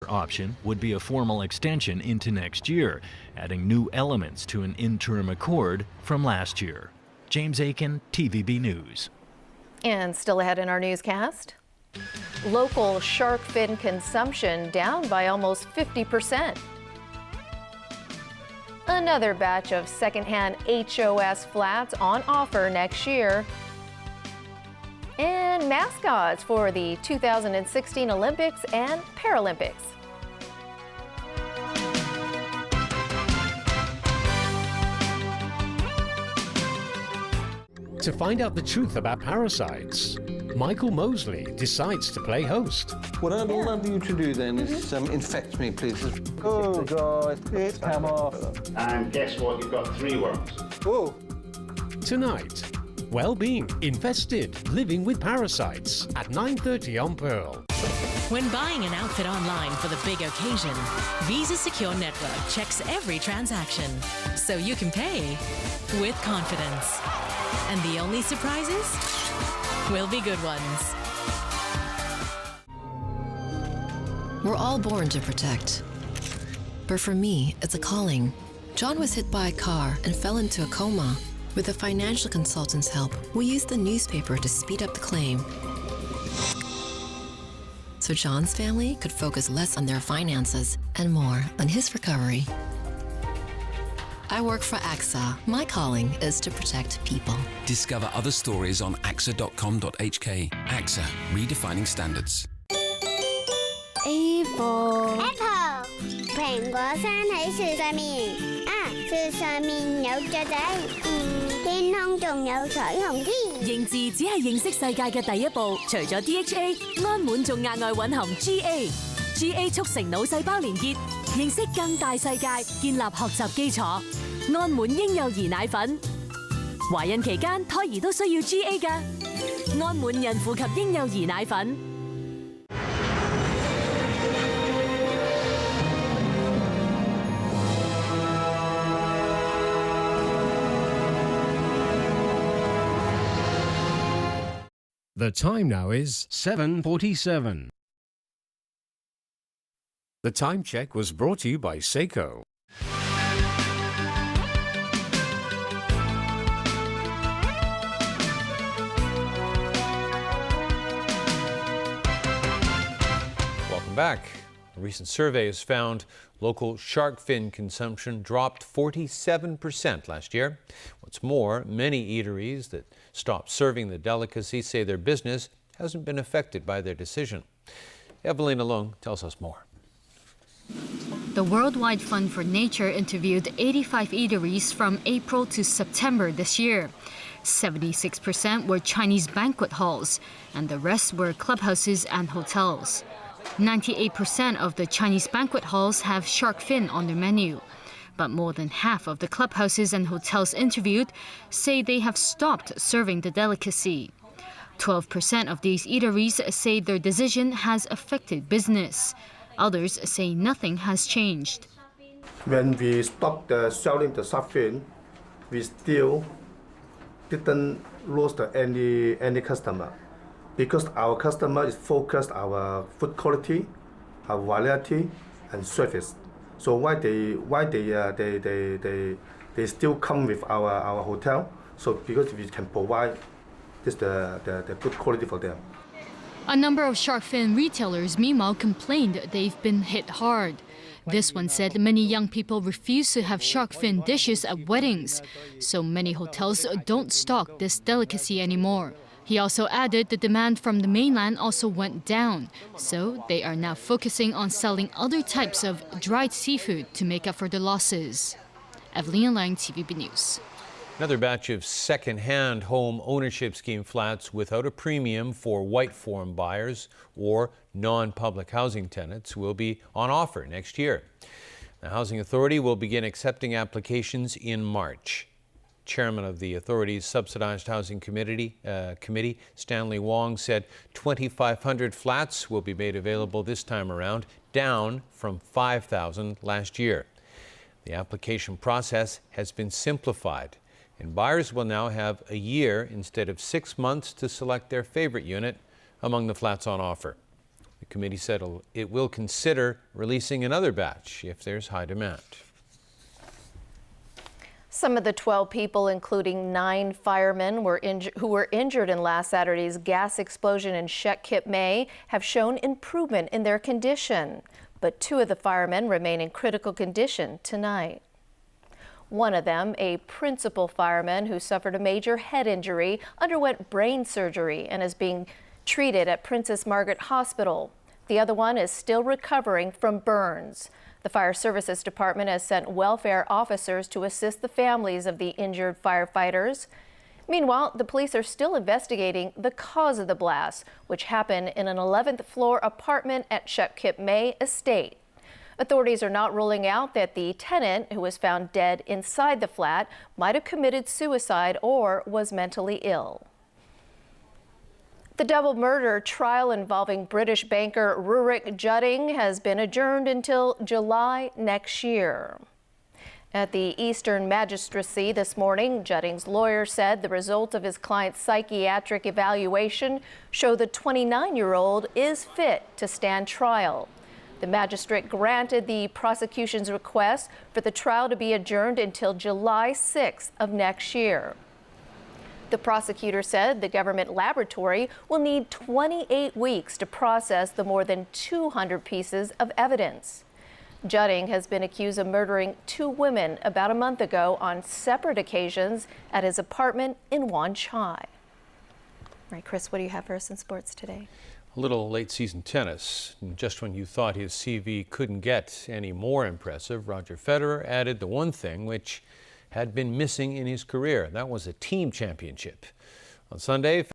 option would be a formal extension into next year, adding new elements to an interim accord from last year. James Aiken, TVB News. And still ahead in our newscast, local shark fin consumption down by almost 50%. Another batch of secondhand HOS flats on offer next year. And mascots for the 2016 Olympics and Paralympics. To find out the truth about parasites, Michael Mosley decides to play host. What I'd love you to do then is infect me, please. Oh, God, it's come off. And guess what? You've got 3 worms. Oh. Tonight, well-being, infested, living with parasites at 9:30 on Pearl. When buying an outfit online for the big occasion, Visa Secure Network checks every transaction, so you can pay with confidence. And the only surprises will be good ones. We're all born to protect. But for me, it's a calling. John was hit by a car and fell into a coma. With a financial consultant's help, we used the newspaper to speed up the claim, so John's family could focus less on their finances and more on his recovery. I work for AXA. My calling is to protect people. Discover other stories on axa.com.hk. AXA, redefining standards. A for Apple. 蘋果生喺樹上面，樹上面有雀仔，天空仲有彩虹添。認字只係認識世界嘅第一步，除咗 DHA， 安滿仲額外蘊含 GA。GA 促成腦細胞連結，認識更大世界，建立學習基礎。安滿嬰幼兒奶粉，懷孕期間胎兒都需要 GA 㗎。安滿孕婦及嬰幼兒奶粉。The time now is 7:47. The time check was brought to you by Seiko. Welcome back. A recent survey has found local shark fin consumption dropped 47% last year. What's more, many eateries that stopped serving the delicacy say their business hasn't been affected by their decision. Evelina Leung tells us more. The Worldwide Fund for Nature interviewed 85 eateries from April to September this year. 76% were Chinese banquet halls, and the rest were clubhouses and hotels. 98% of the Chinese banquet halls have shark fin on their menu. But more than half of the clubhouses and hotels interviewed say they have stopped serving the delicacy. 12% of these eateries say their decision has affected business. Others say nothing has changed. When we stopped selling the shark fin, we still didn't lose any customer, because our customer is focused on our food quality, our variety, and service. So why they still come with our hotel? So because we can provide the good quality for them. A number of shark fin retailers, meanwhile, complained they've been hit hard. This one said many young people refuse to have shark fin dishes at weddings, so many hotels don't stock this delicacy anymore. He also added the demand from the mainland also went down, so they are now focusing on selling other types of dried seafood to make up for the losses. Evelyn Lang, TVB News. Another batch of second-hand home ownership scheme flats without a premium for white form buyers or non-public housing tenants will be on offer next year. The Housing Authority will begin accepting applications in March. Chairman of the authority's Subsidized Housing Committee, Stanley Wong, said 2,500 flats will be made available this time around, down from 5,000 last year. The application process has been simplified, and buyers will now have a year instead of 6 months to select their favorite unit among the flats on offer. The committee said it will consider releasing another batch if there's high demand. Some of the 12 people, including 9 firemen who were injured in last Saturday's gas explosion in Shek Kip Mei, have shown improvement in their condition. But 2 of the firemen remain in critical condition tonight. One of them, a principal fireman who suffered a major head injury, underwent brain surgery and is being treated at Princess Margaret Hospital. The other one is still recovering from burns. The Fire Services Department has sent welfare officers to assist the families of the injured firefighters. Meanwhile, the police are still investigating the cause of the blast, which happened in an 11th floor apartment at Shek Kip Mei Estate. Authorities are not ruling out that the tenant, who was found dead inside the flat, might have committed suicide or was mentally ill. The double murder trial involving British banker Rurik Judding has been adjourned until July next year. At the Eastern Magistracy this morning, Judding's lawyer said the result of his client's psychiatric evaluation show the 29-year-old is fit to stand trial. The magistrate granted the prosecution's request for the trial to be adjourned until July 6th of next year. The prosecutor said the government laboratory will need 28 weeks to process the more than 200 pieces of evidence. Judding has been accused of murdering 2 women about a month ago on separate occasions at his apartment in Wan Chai. Right, Chris, what do you have for us in sports today? A little late-season tennis. Just when you thought his CV couldn't get any more impressive, Roger Federer added the one thing which had been missing in his career. That was a team championship. On Sunday,